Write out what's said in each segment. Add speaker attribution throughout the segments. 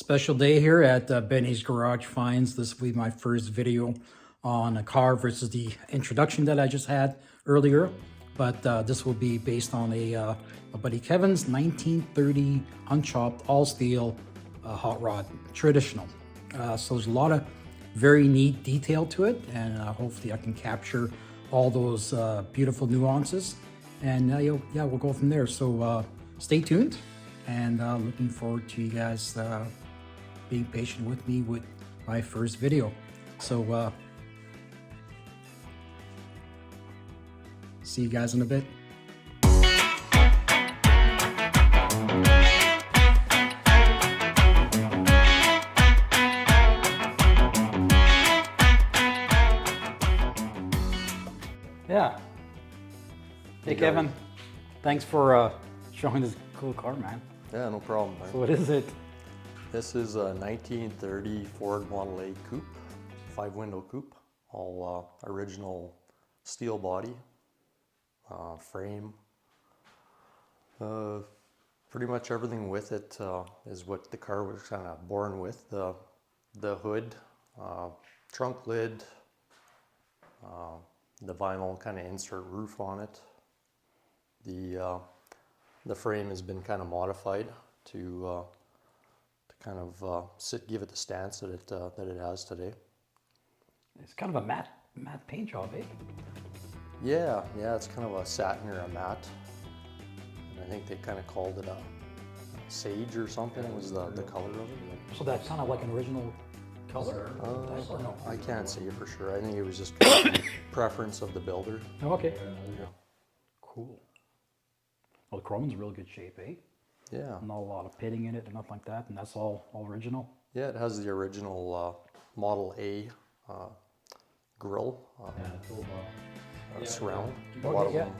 Speaker 1: Special day here at Benny's Garage Finds. This will be my first video on a car versus the introduction that I just had earlier. But this will be based on a buddy Kevin's 1930 unchopped all steel hot rod, traditional. So there's a lot of very neat detail to it, and hopefully I can capture all those beautiful nuances. And yeah, we'll go from there. So stay tuned, and looking forward to you guys being patient with me with my first video. So see you guys in a bit. Yeah. Hey Kevin, thanks for showing this cool car, man.
Speaker 2: Yeah, no problem, man.
Speaker 1: So what is it?
Speaker 2: This is a 1930 Ford Model A coupe, 5-window coupe, all original steel body, frame. Pretty much everything with it is what the car was kind of born with. The hood, trunk lid, the vinyl kind of insert roof on it. The frame has been kind of modified to kind of give it the stance that it has today.
Speaker 1: It's kind of a matte paint job, eh?
Speaker 2: Yeah, it's kind of a satin or a matte. And I think they kind of called it a sage or something was the color of it.
Speaker 1: So that's kind of like an original color?
Speaker 2: No? I can't say for sure. I think it was just preference of the builder.
Speaker 1: Oh, okay.
Speaker 2: Yeah.
Speaker 1: Cool. Well, the chrome's in real good shape, eh?
Speaker 2: Yeah.
Speaker 1: Not a lot of pitting in it or nothing like that, and that's all original?
Speaker 2: Yeah, it has the original Model A grille, surround. A lot of them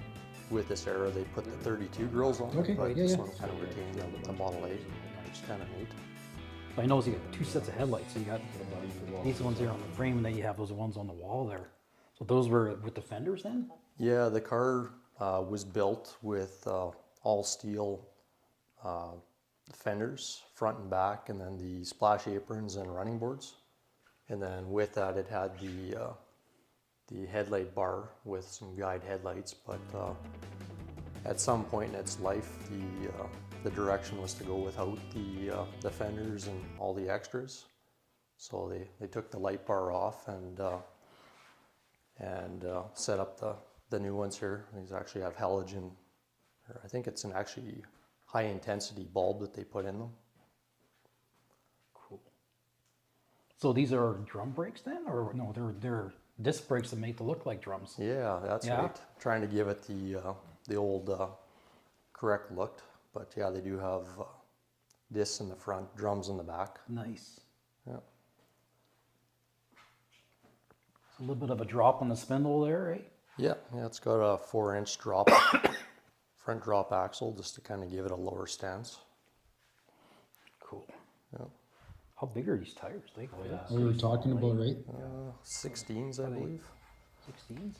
Speaker 2: with this era, they put the 32 grills on it, but this one kind of retained the Model A, which is kind of neat.
Speaker 1: I know you got two sets of headlights, so you got these ones here on the frame, and then you have those ones on the wall there. So those were with the fenders then?
Speaker 2: Yeah, the car was built with all steel fenders, front and back, and then the splash aprons and running boards. And then with that, it had the headlight bar with some guide headlights. But at some point in its life, the direction was to go without the fenders and all the extras. So they took the light bar off and set up the new ones here. These actually have halogen, or I think it's an actually high intensity bulb that they put in them.
Speaker 1: Cool. So these are drum brakes then, or no? They're disc brakes that make it look like drums.
Speaker 2: Yeah, that's right. Trying to give it the old correct look, but yeah, they do have discs in the front, drums in the back.
Speaker 1: Nice.
Speaker 2: Yeah.
Speaker 1: A little bit of a drop on the spindle there, eh?
Speaker 2: Yeah, it's got a 4-inch drop, front drop axle, just to kind of give it a lower stance.
Speaker 1: Cool.
Speaker 2: Yeah.
Speaker 1: How big are these tires?
Speaker 3: What were we talking about, right?
Speaker 2: 16s, I believe.
Speaker 1: 16s?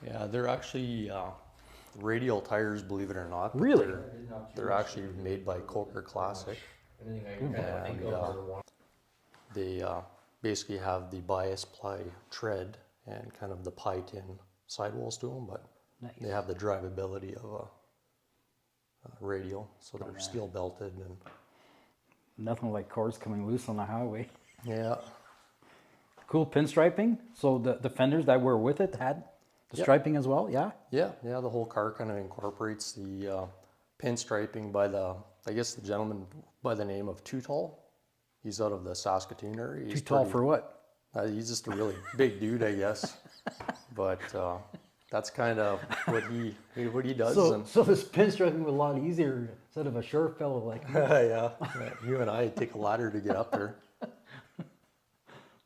Speaker 2: Yeah, they're actually radial tires, believe it or not.
Speaker 1: Really?
Speaker 2: They're actually made by Coker Classic. And they basically have the bias ply tread and kind of the pie tin sidewalls to them, but they have the drivability of a radial, so they're steel belted and
Speaker 1: nothing like cars coming loose on the highway.
Speaker 2: yeah.
Speaker 1: Cool pinstriping. So the fenders that were with it had the striping as well, yeah?
Speaker 2: Yeah, the whole car kind of incorporates the pinstriping by I guess the gentleman by the name of Too Tall. He's out of the Saskatoon area.
Speaker 1: Too tall for what?
Speaker 2: He's just a really big dude, I guess. But that's kind of what he does.
Speaker 1: So this pinstriping was a lot easier instead of a short fellow like me.
Speaker 2: Yeah, you and I take a ladder to get up there.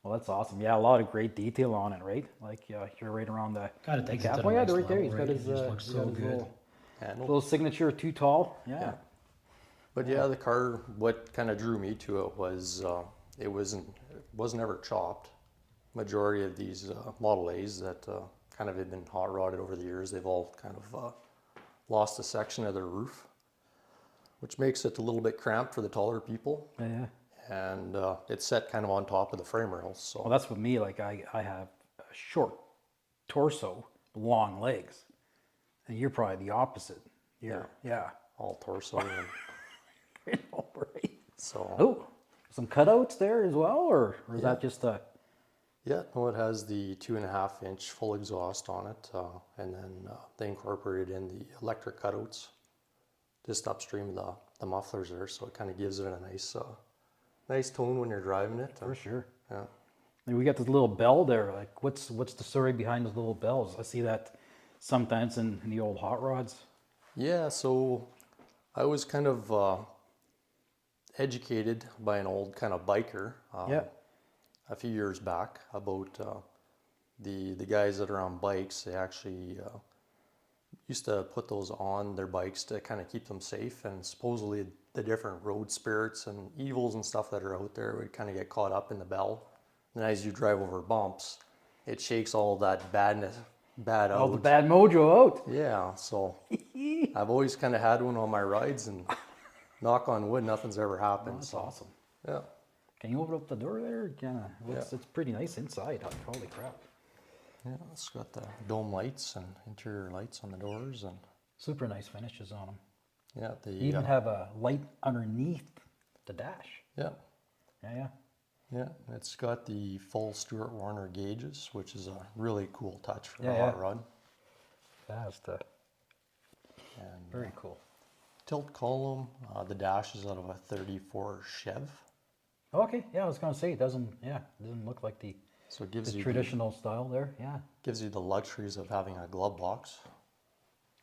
Speaker 1: Well, that's awesome. Yeah, a lot of great detail on it, right? Like you're right around the
Speaker 3: Kind of takes it to the
Speaker 1: oh, yeah,
Speaker 3: next
Speaker 1: right there.
Speaker 3: level,
Speaker 1: He's got
Speaker 3: right?
Speaker 1: his,
Speaker 3: It just looks
Speaker 1: he's
Speaker 3: so
Speaker 1: got his
Speaker 3: good.
Speaker 1: little signature Too Tall. Yeah.
Speaker 2: But yeah, the car, what kind of drew me to it was it wasn't ever chopped. Majority of these Model A's that kind of had been hot rodded over the years, they've all kind of lost a section of their roof, which makes it a little bit cramped for the taller people.
Speaker 1: Yeah.
Speaker 2: and it's set kind of on top of the frame rails. So
Speaker 1: Well, that's with me. Like I have a short torso, long legs, and you're probably the opposite. Yeah.
Speaker 2: all torso. And
Speaker 1: All right.
Speaker 2: so
Speaker 1: Oh, some cutouts there as well, or is that just a?
Speaker 2: yeah, no, it has the 2.5-inch full exhaust on it, and then they incorporated in the electric cutouts just upstream the mufflers there, so it kind of gives it a nice tone when you're driving it.
Speaker 1: For sure.
Speaker 2: Yeah.
Speaker 1: And we got this little bell there. Like, what's the story behind those little bells? I see that sometimes in the old hot rods.
Speaker 2: Yeah, so I was kind of educated by an old kind of biker a few years back about the guys that are on bikes. They actually used to put those on their bikes to kind of keep them safe, and supposedly the different road spirits and evils and stuff that are out there would kind of get caught up in the bell. And as you drive over bumps, it shakes all that bad out.
Speaker 1: All the bad mojo out.
Speaker 2: Yeah, so I've always kind of had one on my rides, and knock on wood, nothing's ever happened.
Speaker 1: That's
Speaker 2: so,
Speaker 1: awesome.
Speaker 2: yeah.
Speaker 1: Can you open up the door there? It's pretty nice inside. Holy crap.
Speaker 2: Yeah, it's got the dome lights and interior lights on the doors, and
Speaker 1: Super nice finishes on them.
Speaker 2: yeah,
Speaker 1: You even have a light underneath the dash.
Speaker 2: yeah,
Speaker 1: Yeah.
Speaker 2: yeah. It's got the full Stuart Warner gauges, which is a really cool touch for
Speaker 1: Yeah,
Speaker 2: a hot rod.
Speaker 1: That's
Speaker 2: And
Speaker 1: very cool.
Speaker 2: tilt column. The dash is out of a 34 Chev,
Speaker 1: Okay, yeah, I was gonna say it doesn't look like the
Speaker 2: so it gives you
Speaker 1: traditional style there. Yeah.
Speaker 2: gives you the luxuries of having a glove box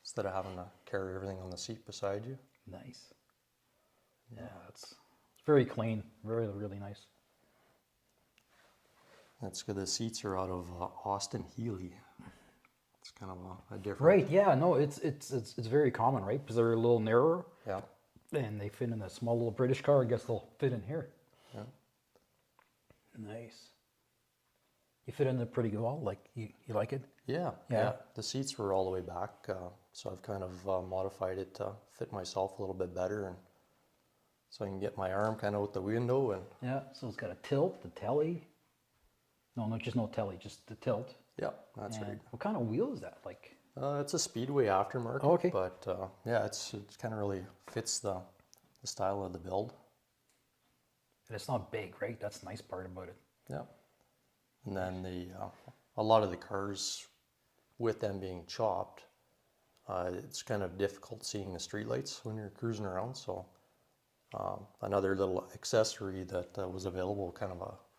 Speaker 2: instead of having to carry everything on the seat beside you.
Speaker 1: Nice. Yeah, it's very clean. Really nice.
Speaker 2: That's good. The seats are out of Austin Healey. It's kind of a different.
Speaker 1: Right. Yeah. No, it's very common, right? Because they're a little narrower,
Speaker 2: Yeah.
Speaker 1: and they fit in a small little British car. I guess they'll fit in here.
Speaker 2: Yeah.
Speaker 1: Nice. You fit in there pretty well. Like you like it?
Speaker 2: Yeah.
Speaker 1: Yeah.
Speaker 2: The seats were all the way back, so I've kind of modified it to fit myself a little bit better, and so I can get my arm kind of out the window. And
Speaker 1: Yeah. So it's got a tilt, the telly. No, just no telly, just the tilt.
Speaker 2: yeah, that's
Speaker 1: And
Speaker 2: right.
Speaker 1: what kind of wheel is that? Like?
Speaker 2: It's a Speedway aftermarket.
Speaker 1: Oh, okay.
Speaker 2: But yeah, it kind of really fits the style of the build.
Speaker 1: And it's not big, right? That's the nice part about it.
Speaker 2: Yeah. And then a lot of the cars, with them being chopped, it's kind of difficult seeing the streetlights when you're cruising around. So another little accessory that was available,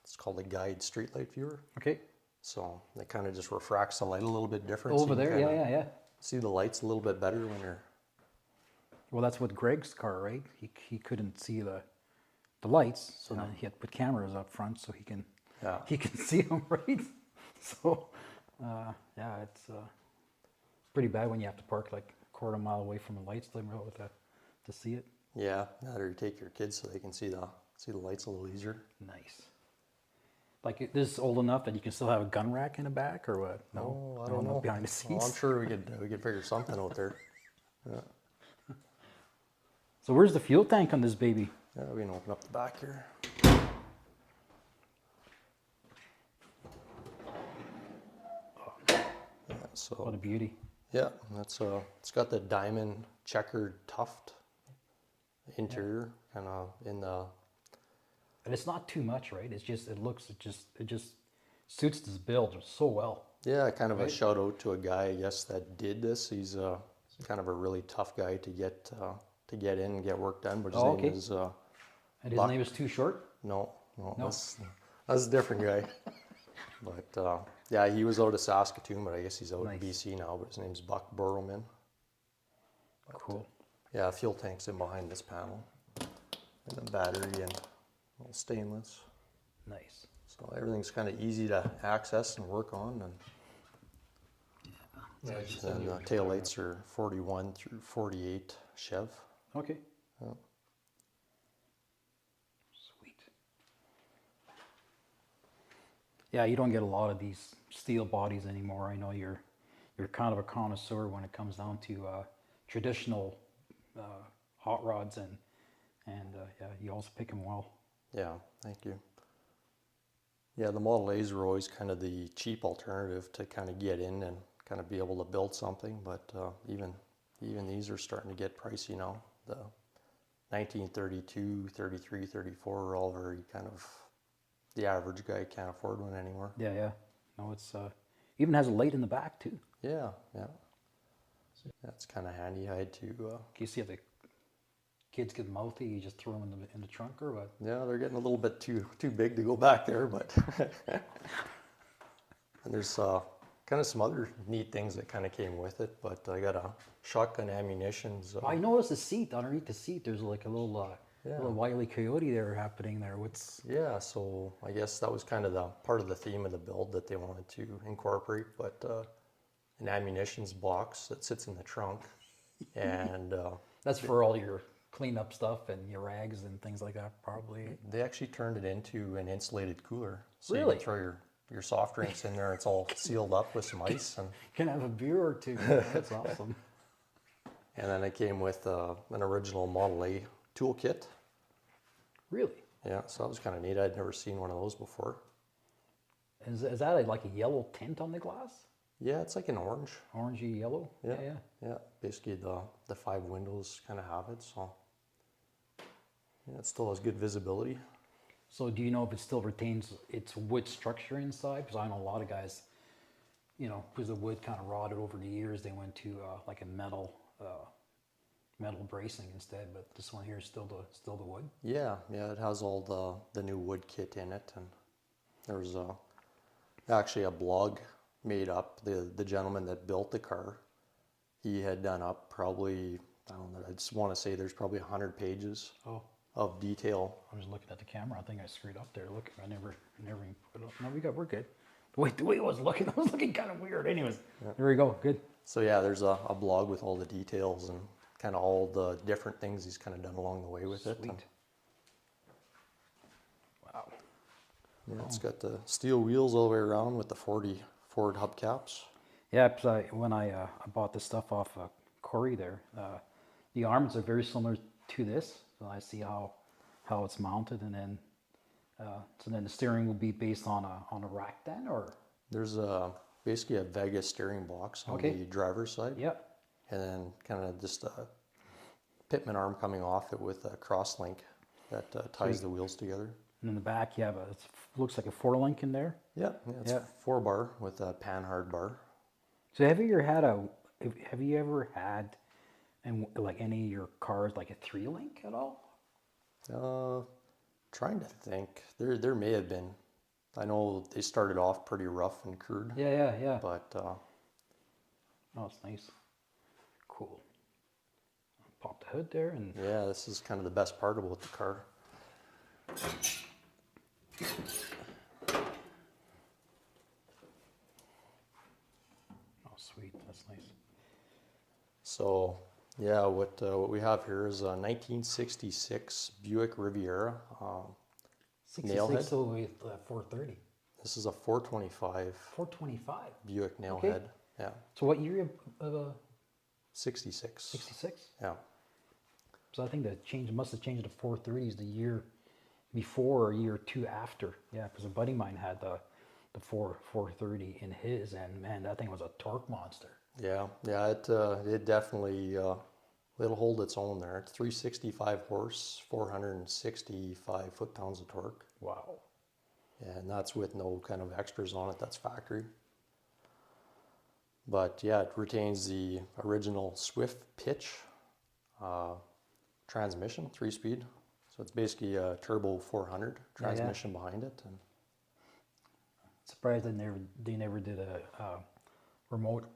Speaker 2: it's called a guide streetlight viewer.
Speaker 1: Okay.
Speaker 2: So it kind of just refracts the light a little bit different. so
Speaker 1: Over
Speaker 2: you can
Speaker 1: there,
Speaker 2: kinda
Speaker 1: yeah.
Speaker 2: See the lights a little bit better when you're.
Speaker 1: Well, that's what Greg's car, right? He couldn't see the lights, so then he had to put cameras up front so he can see them, right? So yeah, it's pretty bad when you have to park like a quarter mile away from the lights to see it.
Speaker 2: Yeah, or you take your kids so they can see the lights a little easier.
Speaker 1: Nice. Like this is old enough that you can still have a gun rack in the back, or what?
Speaker 2: No, I don't know.
Speaker 1: Not behind the seats.
Speaker 2: Well, I'm sure we could figure something out there. Yeah.
Speaker 1: So where's the fuel tank on this baby?
Speaker 2: Yeah, we can open up the back here. Yeah, so
Speaker 1: What a beauty.
Speaker 2: yeah, that's it's got the diamond checkered tuft interior, kind of in the.
Speaker 1: And it's not too much, right? It just suits this build so well.
Speaker 2: Yeah, kind of a shout out to a guy, I guess, that did this. He's kind of a really tough guy to get in and get work done. But his name is.
Speaker 1: And his name is Too Short?
Speaker 2: No. That's a different guy. But yeah, he was out of Saskatoon, but I guess he's out in BC now. But his name's Buck Burrowman.
Speaker 1: Cool.
Speaker 2: Yeah, fuel tank's in behind this panel, and a battery and all stainless.
Speaker 1: Nice.
Speaker 2: So everything's kind of easy to access and work on. And then the tail lights are 41 through 48 Chev.
Speaker 1: Okay.
Speaker 2: Yeah.
Speaker 1: Sweet. Yeah, you don't get a lot of these steel bodies anymore. I know you're kind of a connoisseur when it comes down to traditional hot rods, and yeah, you also pick them well.
Speaker 2: Yeah, thank you. Yeah, the Model A's were always kind of the cheap alternative to kind of get in and kind of be able to build something, but even these are starting to get pricey now. The 1932, 33, 34 are all very kind of, the average guy can't afford one anymore.
Speaker 1: Yeah, yeah. No, it's even has a light in the back too.
Speaker 2: Yeah, yeah. That's kind of handy. I had to.
Speaker 1: In case you have the kids get mouthy, you just throw them in the trunk or what?
Speaker 2: Yeah, they're getting a little bit too big to go back there, but and there's kind of some other neat things that kind of came with it. But I got a shotgun ammunitions.
Speaker 1: I noticed the seat underneath the seat. There's like a little
Speaker 2: Yeah.
Speaker 1: little Wile E. Coyote there happening there. What's
Speaker 2: Yeah, so I guess that was kind of the part of the theme of the build that they wanted to incorporate. But an ammunitions box that sits in the trunk, and
Speaker 1: that's for all your cleanup stuff and your rags and things like that, probably.
Speaker 2: they actually turned it into an insulated cooler. So you
Speaker 1: Really?
Speaker 2: can throw your soft drinks in there. It's all sealed up with some ice, and
Speaker 1: Can have a beer or two. That's awesome.
Speaker 2: then it came with an original Model A toolkit.
Speaker 1: Really?
Speaker 2: Yeah, so that was kind of neat. I'd never seen one of those before.
Speaker 1: Is that like a yellow tint on the glass?
Speaker 2: Yeah, it's like an orange.
Speaker 1: Orangey yellow?
Speaker 2: Yeah,
Speaker 1: Yeah.
Speaker 2: yeah. Basically, the 5 windows kind of have it. So yeah, it still has good visibility.
Speaker 1: So do you know if it still retains its wood structure inside? Because I know a lot of guys, you know, because the wood kind of rotted over the years, they went to like a metal bracing instead. But this one here is still the wood.
Speaker 2: Yeah, yeah. It has all the new wood kit in it, and there's actually a blog made up. The gentleman that built the car, he had done up probably, I don't know, I just want to say there's probably 100 pages
Speaker 1: Oh,
Speaker 2: of detail.
Speaker 1: I was looking at the camera. I think I screwed up there. Look, I never even put it up. No, we're good. The way I was looking kind of weird. Anyways, there we go. Good.
Speaker 2: So yeah, there's a blog with all the details and kind of all the different things he's kind of done along the way with it.
Speaker 1: Sweet.
Speaker 2: And,
Speaker 1: Wow.
Speaker 2: yeah, it's got the steel wheels all the way around with the 40 Ford hubcaps.
Speaker 1: Yeah, because when I bought this stuff off Corey there, the arms are very similar to this. So I see how it's mounted, and then so then the steering will be based on a rack then, or
Speaker 2: There's basically a Vega steering box on
Speaker 1: Okay.
Speaker 2: the driver's side.
Speaker 1: yeah.
Speaker 2: And then kind of just a pitman arm coming off it with a cross link that ties the wheels together.
Speaker 1: And in the back, you have it looks like a 4-link in there.
Speaker 2: Yeah, it's
Speaker 1: Yeah.
Speaker 2: 4-bar with a panhard bar.
Speaker 1: So have you ever had, and like any of your cars, like a 3-link at all?
Speaker 2: Trying to think. There may have been. I know they started off pretty rough and crude.
Speaker 1: Yeah.
Speaker 2: But
Speaker 1: Oh, it's nice. Cool. Pop the hood there, and
Speaker 2: yeah, this is kind of the best part about the car.
Speaker 1: oh, sweet, that's nice.
Speaker 2: So yeah, what we have here is a 1966 Buick Riviera.
Speaker 1: 66
Speaker 2: Nailhead?
Speaker 1: so with 430.
Speaker 2: This is a 425
Speaker 1: 425.
Speaker 2: Buick Nailhead. Yeah,
Speaker 1: So what year of
Speaker 2: 66.
Speaker 1: 66?
Speaker 2: Yeah.
Speaker 1: So I think the change must have changed to 430s the year before or year or two after. Yeah, because a buddy of mine had the 430 in his, and man, that thing was a torque monster.
Speaker 2: Yeah, it definitely it'll hold its own there. It's 365 horse, 465 foot-pounds of torque.
Speaker 1: Wow.
Speaker 2: Yeah, and that's with no kind of extras on it. That's factory. But yeah, it retains the original Swift pitch transmission, 3-speed. So it's basically a turbo 400 transmission behind it. And
Speaker 1: Surprised they never did a remote,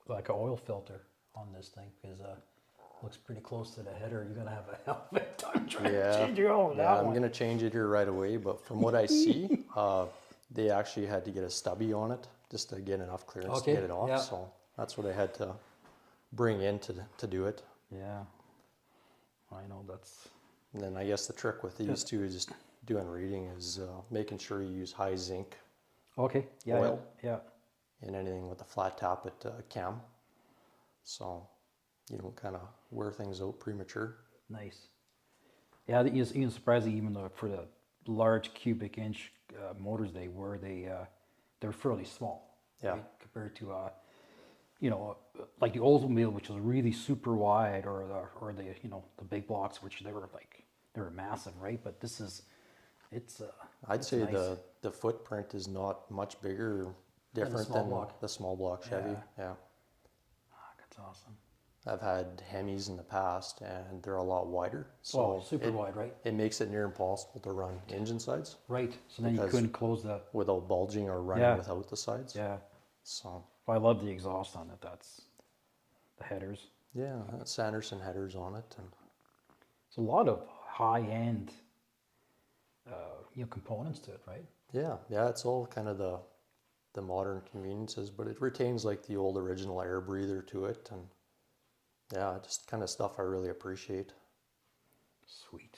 Speaker 1: like an oil filter on this thing, because looks pretty close to the header. You're gonna have a hell of a time trying to change your oil.
Speaker 2: yeah, I'm gonna change it here right away. But from what I see, they actually had to get a stubby on it just to get enough clearance to get it off.
Speaker 1: yeah.
Speaker 2: So that's what I had to bring in to do it.
Speaker 1: Yeah, I know that's.
Speaker 2: And then I guess the trick with these two is just doing reading is making sure you use high zinc
Speaker 1: Okay. Yeah.
Speaker 2: Oil.
Speaker 1: Yeah.
Speaker 2: in anything with a flat top at cam. So you don't kind of wear things out premature.
Speaker 1: Nice. Yeah, even surprising, even though for the large cubic inch motors they were, they're fairly small.
Speaker 2: Yeah.
Speaker 1: Right? Compared to like the Oldsmobile, which was really super wide, or the the big blocks, which they were massive, right? But this is,
Speaker 2: I'd
Speaker 1: it's
Speaker 2: say
Speaker 1: nice.
Speaker 2: the footprint is not much bigger, different
Speaker 1: small
Speaker 2: than
Speaker 1: block.
Speaker 2: the small block Chevy. Yeah.
Speaker 1: That's awesome.
Speaker 2: I've had Hemis in the past, and they're a lot wider.
Speaker 1: Oh,
Speaker 2: So
Speaker 1: super wide, right?
Speaker 2: it makes it near impossible to run engine sides
Speaker 1: Right. So then you
Speaker 2: because-
Speaker 1: couldn't close the.
Speaker 2: without bulging or running
Speaker 1: Yeah.
Speaker 2: without the sides.
Speaker 1: Yeah.
Speaker 2: So
Speaker 1: Well, I love the exhaust on it. That's the headers.
Speaker 2: yeah, Sanderson headers on it, and
Speaker 1: It's a lot of high end, components to it, right?
Speaker 2: yeah, it's all kind of the modern conveniences, but it retains like the old original air breather to it, and yeah, just kind of stuff I really appreciate.
Speaker 1: Sweet.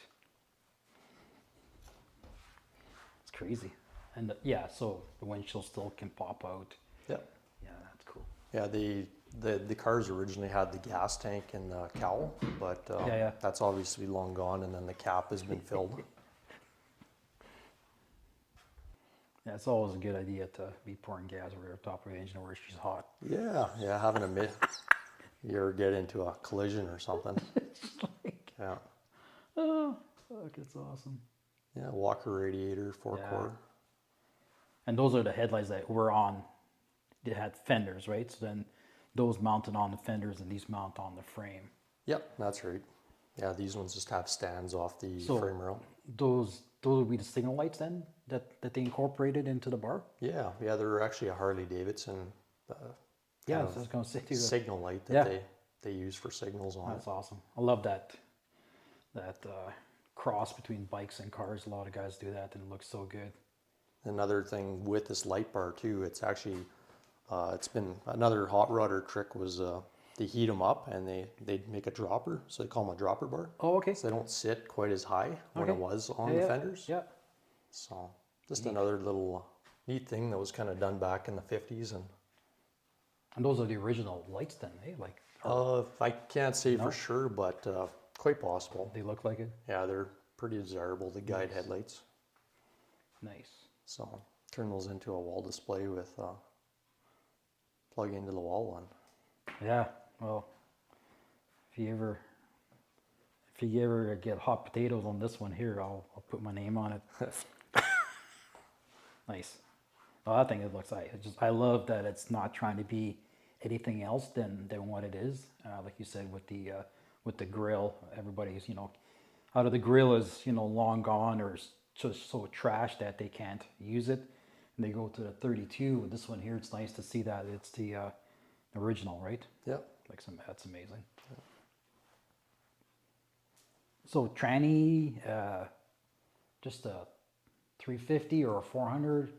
Speaker 1: It's crazy. And so the windshield still can pop out.
Speaker 2: Yeah,
Speaker 1: Yeah, that's cool.
Speaker 2: yeah. The cars originally had the gas tank and the cowl, but
Speaker 1: Yeah.
Speaker 2: that's obviously long gone, and then the cap has been filled.
Speaker 1: Yeah, it's always a good idea to be pouring gas over the top of the engine where she's hot.
Speaker 2: Yeah, having a you ever get into a collision or something? Yeah,
Speaker 1: Oh, fuck, it's awesome.
Speaker 2: yeah. Walker radiator, 4-core.
Speaker 1: And those are the headlights that were on. They had fenders, right? So then those mounted on the fenders and these mount on the frame.
Speaker 2: Yep, that's right. Yeah, these ones just have stands off the
Speaker 1: So
Speaker 2: frame rail.
Speaker 1: those would be the signal lights then that they incorporated into the bar?
Speaker 2: Yeah, they're actually a Harley Davidson
Speaker 1: Yeah,
Speaker 2: kind
Speaker 1: so I was
Speaker 2: of
Speaker 1: gonna say too.
Speaker 2: signal light that
Speaker 1: Yeah.
Speaker 2: they use for signals on
Speaker 1: That's
Speaker 2: it.
Speaker 1: awesome. I love that cross between bikes and cars. A lot of guys do that and it looks so good.
Speaker 2: Another thing with this light bar too, it's actually it's been another hot rodder trick was they heat them up and they make a dropper, so they call them a dropper bar.
Speaker 1: Oh, okay.
Speaker 2: So they don't sit quite as high when it
Speaker 1: Okay.
Speaker 2: was on
Speaker 1: Yeah,
Speaker 2: the fenders.
Speaker 1: Yeah.
Speaker 2: So just another little neat thing that was kind of done back in the 50s.
Speaker 1: And those are the original lights then, eh? Like,
Speaker 2: I can't say for sure, but quite possible.
Speaker 1: they look like it.
Speaker 2: Yeah, they're pretty desirable, the guide headlights.
Speaker 1: Nice.
Speaker 2: So turn those into a wall display with plug into the wall one.
Speaker 1: Yeah. Well, if you ever get hot potatoes on this one here, I'll put my name on it. Nice. Well, I think it looks like I love that it's not trying to be anything else than what it is. Like you said with the grill, everybody's out of the grill is long gone or just so trashed that they can't use it, and they go to the 32. With this one here, it's nice to see that it's the original, right?
Speaker 2: Yep.
Speaker 1: That's amazing. So tranny, just a 350 or a 400.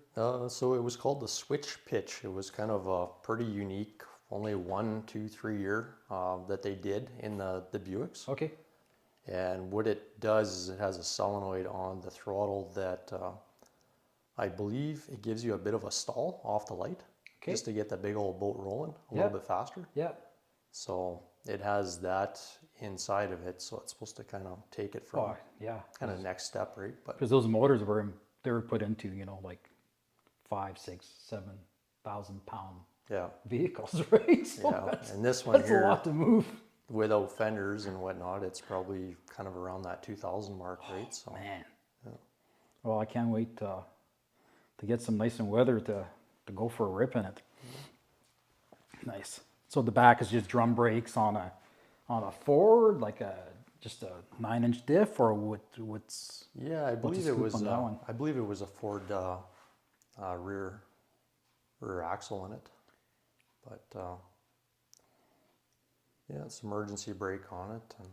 Speaker 2: So it was called the switch pitch. It was kind of a pretty unique, only 1, 2, 3 year that they did in the Buicks.
Speaker 1: Okay.
Speaker 2: And what it does is it has a solenoid on the throttle that I believe it gives you a bit of a stall off the light,
Speaker 1: Okay.
Speaker 2: just to get the big old boat rolling a
Speaker 1: Yeah.
Speaker 2: little bit faster.
Speaker 1: Yeah.
Speaker 2: So it has that inside of it, so it's supposed to kind of take it from
Speaker 1: Oh, yeah.
Speaker 2: kind of next step, right? But
Speaker 1: Because those motors they were put into like 5, 6, 7,000 pound
Speaker 2: yeah,
Speaker 1: vehicles, right? So
Speaker 2: yeah.
Speaker 1: that's,
Speaker 2: And this one
Speaker 1: that's a
Speaker 2: here,
Speaker 1: lot to move.
Speaker 2: without fenders and whatnot, it's probably kind of around that 2,000 mark, right? So
Speaker 1: Man. Well, I can't wait to get some nice and weather to go for a rip in it. Nice. So the back is just drum brakes on a Ford, like just a 9-inch diff, or what's
Speaker 2: yeah, I
Speaker 1: the
Speaker 2: believe it
Speaker 1: scoop
Speaker 2: was.
Speaker 1: on that one?
Speaker 2: I believe it was a Ford rear axle in it, but yeah, it's emergency brake on it, and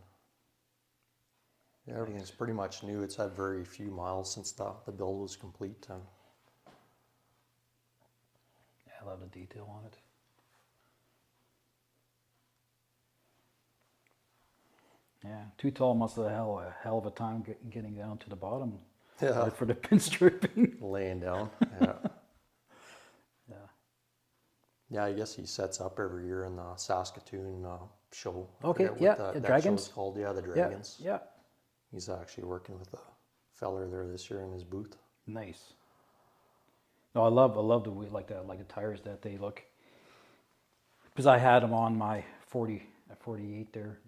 Speaker 2: yeah, everything's pretty much new. It's had very few miles since the build was complete, and
Speaker 1: Yeah, I love the detail on it. Yeah, Too Tall must have had a hell of a time getting down to the bottom
Speaker 2: yeah,
Speaker 1: for the pinstriping.
Speaker 2: laying down. Yeah.
Speaker 1: Yeah.
Speaker 2: Yeah, I guess he sets up every year in the Saskatoon show. I
Speaker 1: Okay,
Speaker 2: forget what
Speaker 1: yeah,
Speaker 2: that
Speaker 1: Dragons.
Speaker 2: show's called. Yeah, the
Speaker 1: Yeah,
Speaker 2: Dragons.
Speaker 1: yeah.
Speaker 2: He's actually working with a feller there this year in his booth.
Speaker 1: Nice. No, I love the way like the tires that they look. Because I had them on my 48 there,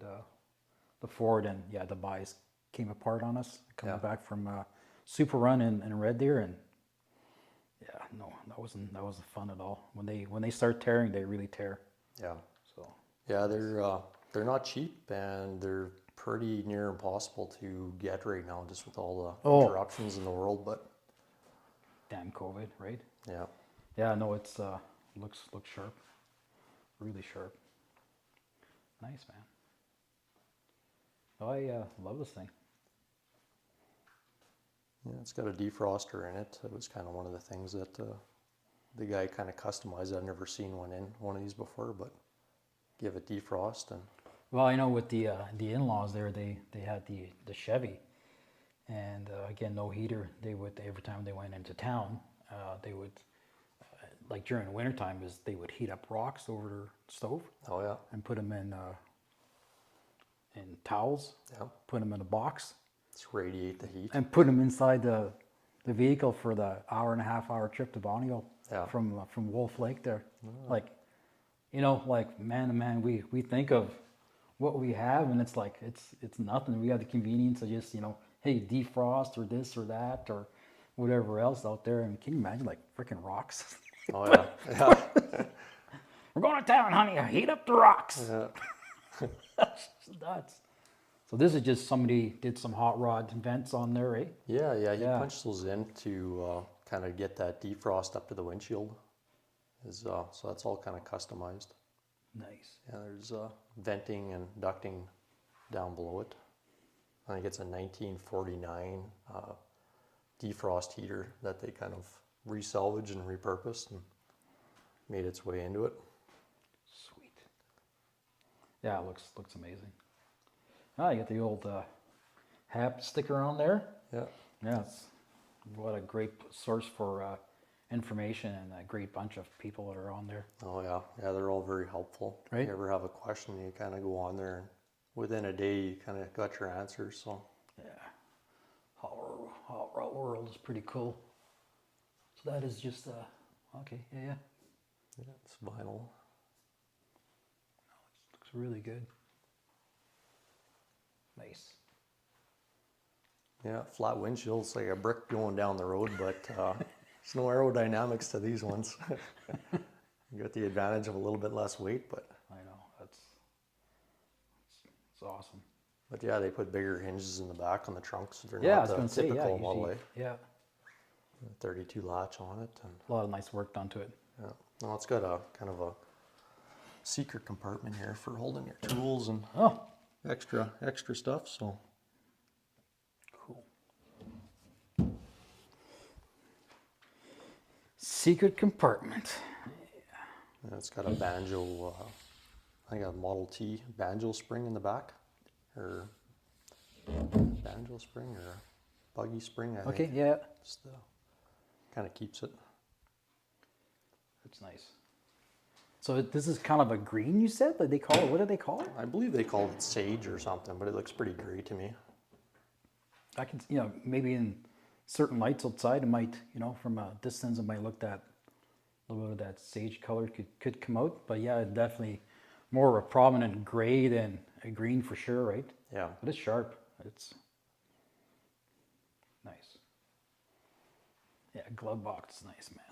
Speaker 1: the Ford, and yeah, the bias came apart on us coming back from Super Run in Red Deer, and yeah, no, that wasn't fun at all. When they start tearing, they really tear.
Speaker 2: Yeah.
Speaker 1: So
Speaker 2: Yeah, they're not cheap, and they're pretty near impossible to get right now, just with all the interruptions in the world. But
Speaker 1: damn COVID, right?
Speaker 2: yeah,
Speaker 1: Yeah, no, it's looks sharp, really sharp. Nice, man. Oh, I love this thing.
Speaker 2: yeah, it's got a defroster in it. It was kind of one of the things that the guy kind of customized. I've never seen one of these before, but give it defrost and
Speaker 1: Well, I know with the in-laws there, they had the Chevy, and again, no heater. They would, every time they went into town, they would like during the wintertime is they would heat up rocks over their stove
Speaker 2: oh yeah,
Speaker 1: and put them in towels,
Speaker 2: yeah,
Speaker 1: put them in a box,
Speaker 2: just radiate the heat.
Speaker 1: and put them inside the vehicle for the hour trip to Bonneville from Wolf Lake there. Like, you know, like man to man, we think of what we have, and it's like it's nothing. We have the convenience of just, you know, hey, defrost or this or that or whatever else out there. And can you imagine like freaking rocks?
Speaker 2: Oh yeah, yeah,
Speaker 1: We're going to town, honey. Heat up the rocks.
Speaker 2: yeah.
Speaker 1: That's just nuts. So this is just somebody did some hot rod vents on there, eh?
Speaker 2: Yeah, yeah. You
Speaker 1: Yeah.
Speaker 2: punch those in to kind of get that defrost up to the windshield. So that's all kind of customized.
Speaker 1: Nice.
Speaker 2: Yeah, there's venting and ducting down below it. I think it's a 1949 defrost heater that they kind of resalvaged and repurposed and made its way into it.
Speaker 1: Sweet. Yeah, it looks amazing. Ah, you got the old HAP sticker on there.
Speaker 2: Yeah.
Speaker 1: Yeah, what a great source for information and a great bunch of people that are on there.
Speaker 2: Oh yeah, yeah. They're all very helpful.
Speaker 1: Right.
Speaker 2: If you ever have a question, you kind of go on there, and within a day, you kind of got your answers. So
Speaker 1: Yeah, Hot Rod World is pretty cool. So that is just okay. Yeah,
Speaker 2: yeah, it's vinyl.
Speaker 1: looks really good. Nice.
Speaker 2: Yeah, flat windshields like a brick going down the road, but there's no aerodynamics to these ones. You got the advantage of a little bit less weight, but
Speaker 1: I know it's awesome.
Speaker 2: but yeah, they put bigger hinges in the back on the trunks. They're
Speaker 1: Yeah, I
Speaker 2: not
Speaker 1: was
Speaker 2: the
Speaker 1: going to say,
Speaker 2: typical
Speaker 1: yeah,
Speaker 2: Model A.
Speaker 1: usually, yeah,
Speaker 2: 32 latch on it, and
Speaker 1: a lot of nice work done to it.
Speaker 2: yeah, no, it's got a kind of a secret compartment here for holding your tools and
Speaker 1: Oh,
Speaker 2: extra stuff. So
Speaker 1: cool. Secret compartment.
Speaker 2: yeah, it's got a banjo. I think a Model T banjo spring in the back, or banjo spring or a buggy spring. I
Speaker 1: Okay,
Speaker 2: think.
Speaker 1: yeah,
Speaker 2: Just kind of keeps it.
Speaker 1: that's nice. So this is kind of a green, you said? Like they call it, what do they call it?
Speaker 2: I believe they called it sage or something, but it looks pretty gray to me.
Speaker 1: I can, you know, maybe in certain lights outside, it might, you know, from a distance, it might look that, a little bit of that sage color could come out. But yeah, definitely more of a prominent gray than a green for sure, right?
Speaker 2: Yeah.
Speaker 1: But it's sharp. It's nice. Yeah, glove box is nice, man.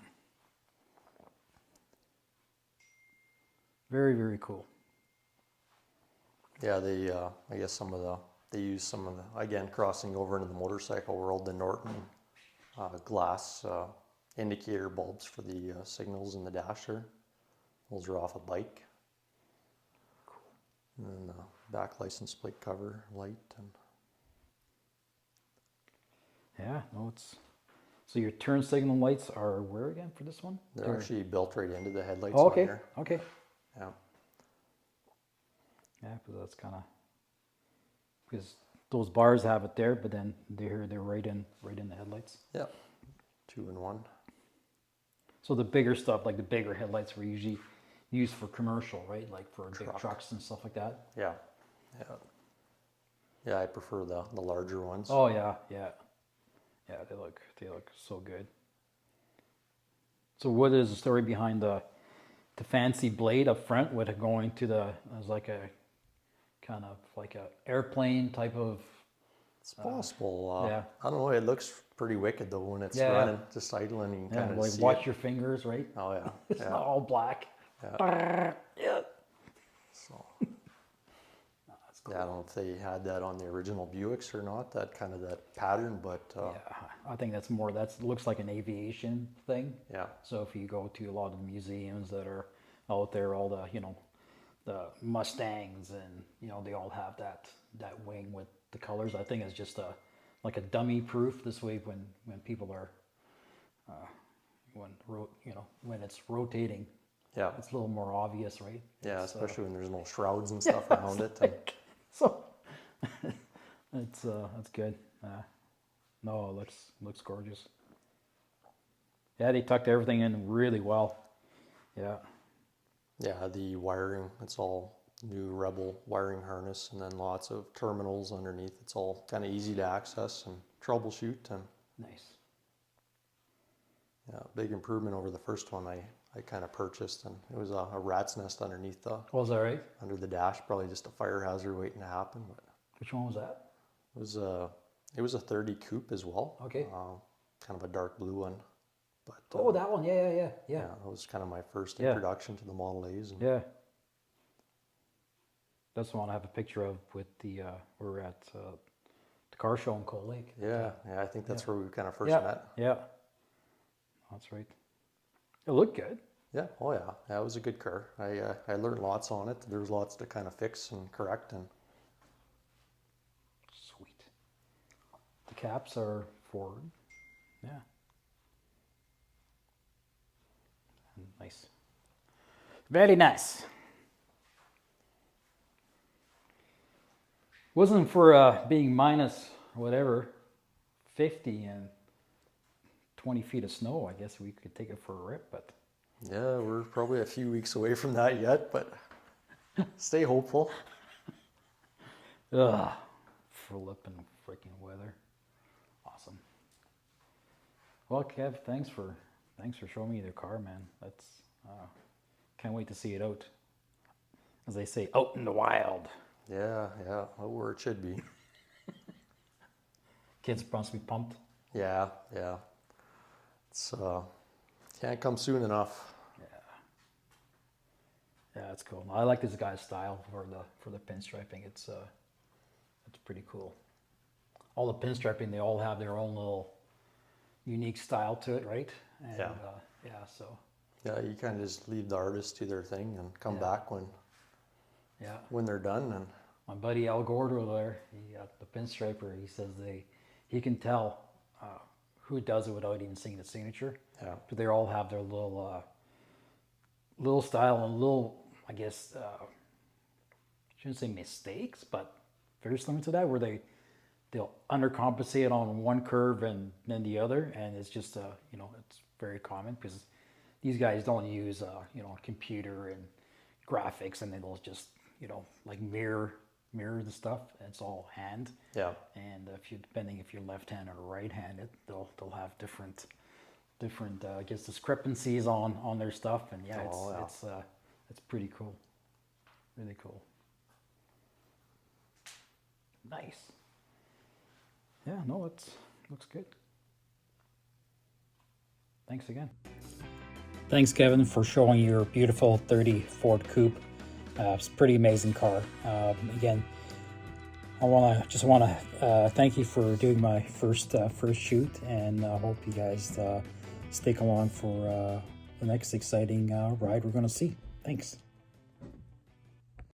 Speaker 1: Very, very cool.
Speaker 2: Yeah, they, I guess they use some of the, again, crossing over into the motorcycle world, the Norton glass indicator bulbs for the signals in the dasher. Those are off a bike. Cool. And then the back license plate cover light. And
Speaker 1: Yeah, no, it's, so your turn signal lights are where again for this one?
Speaker 2: they're actually built right into the headlights
Speaker 1: Oh,
Speaker 2: on
Speaker 1: okay,
Speaker 2: here.
Speaker 1: okay.
Speaker 2: Yeah.
Speaker 1: Yeah, because that's kind of, because those bars have it there, but then they're right in the headlights.
Speaker 2: Yeah. 2-in-1.
Speaker 1: So the bigger stuff, like the bigger headlights, were usually used for commercial, right? Like for big trucks and stuff like that.
Speaker 2: Yeah. Yeah. Yeah, I prefer the larger ones.
Speaker 1: Oh yeah, yeah. Yeah, they look so good. So what is the story behind the fancy blade up front with it going to the, as like a kind of like a airplane type of?
Speaker 2: It's possible.
Speaker 1: Yeah.
Speaker 2: I don't know. It looks pretty wicked though when it's
Speaker 1: Yeah.
Speaker 2: running, just idling. You can
Speaker 1: Yeah,
Speaker 2: kind of
Speaker 1: like
Speaker 2: see
Speaker 1: watch
Speaker 2: it.
Speaker 1: your fingers, right?
Speaker 2: Oh yeah.
Speaker 1: It's
Speaker 2: Yeah.
Speaker 1: not all black.
Speaker 2: Yeah.
Speaker 1: Yeah.
Speaker 2: So.
Speaker 1: That's cool.
Speaker 2: Yeah, I don't know if they had that on the original Buicks or not, that kind of that pattern, but
Speaker 1: Yeah, I think that's more, looks like an aviation thing.
Speaker 2: yeah.
Speaker 1: So if you go to a lot of the museums that are out there, all the, the Mustangs and, they all have that wing with the colors. I think it's just like a dummy proof. This way when people are, when it's rotating,
Speaker 2: Yeah.
Speaker 1: it's a little more obvious, right?
Speaker 2: Yeah,
Speaker 1: It's,
Speaker 2: especially when there's no shrouds and stuff around it. And,
Speaker 1: so that's good. No, it looks gorgeous. Yeah, they tucked everything in really well. Yeah.
Speaker 2: yeah, the wiring, it's all new Rebel wiring harness, and then lots of terminals underneath. It's all kind of easy to access and troubleshoot, and
Speaker 1: Nice.
Speaker 2: yeah, big improvement over the first one I kind of purchased, and it was a rat's nest underneath
Speaker 1: Was that right?
Speaker 2: under the dash, probably just a fire hazard waiting to happen. But
Speaker 1: Which one was that?
Speaker 2: it was a 30 coupe as well.
Speaker 1: Okay.
Speaker 2: Kind of a dark blue one. But
Speaker 1: Oh, that one. Yeah.
Speaker 2: yeah, that was kind of my first
Speaker 1: Yeah.
Speaker 2: introduction to the Model A's. And
Speaker 1: Yeah. That's the one I have a picture of with the, we're at the car show in Cold Lake.
Speaker 2: yeah, I think that's where we kind of first
Speaker 1: Yeah.
Speaker 2: met.
Speaker 1: Yeah. That's right. It looked good.
Speaker 2: Yeah, oh yeah, it was a good car. I learned lots on it. There was lots to kind of fix and correct, and
Speaker 1: Sweet. The caps are forward. Yeah. Nice. Very nice. Wasn't for being minus whatever 50 and 20 feet of snow, I guess we could take it for a rip, but
Speaker 2: yeah, we're probably a few weeks away from that yet, but stay hopeful.
Speaker 1: ugh, flipping freaking weather. Awesome. Well, Kev, thanks for showing me the car, man. That's can't wait to see it out. As they say, out in the wild.
Speaker 2: Yeah, where it should be.
Speaker 1: Kids must be pumped.
Speaker 2: Yeah. It's can't come soon enough.
Speaker 1: Yeah, it's cool. I like this guy's style for the pinstriping. It's pretty cool. All the pinstriping, they all have their own little unique style to it, right? And,
Speaker 2: Yeah.
Speaker 1: So
Speaker 2: Yeah, you kind of just leave the artist to their thing and come back
Speaker 1: yeah.
Speaker 2: when they're done. And
Speaker 1: My buddy Al Gordo there, the pinstriper, he says he can tell who does it without even seeing the signature.
Speaker 2: yeah,
Speaker 1: But they all have their little style and little, I guess, shouldn't say mistakes, but very similar to that, where they'll undercompensate on one curve and then the other, and it's just it's very common because these guys don't use a computer and graphics, and they'll just like mirror the stuff. It's all hand.
Speaker 2: yeah,
Speaker 1: And depending if you're left-handed or right-handed, they'll have different I guess discrepancies on their stuff, and it's pretty cool, really cool. Nice. Yeah, no, looks good. Thanks again. Thanks, Kevin, for showing your beautiful 30 Ford Coupe. It's a pretty amazing car. Again, I just want to thank you for doing my first shoot, and I hope you guys stick along for the next exciting ride we're going to see. Thanks.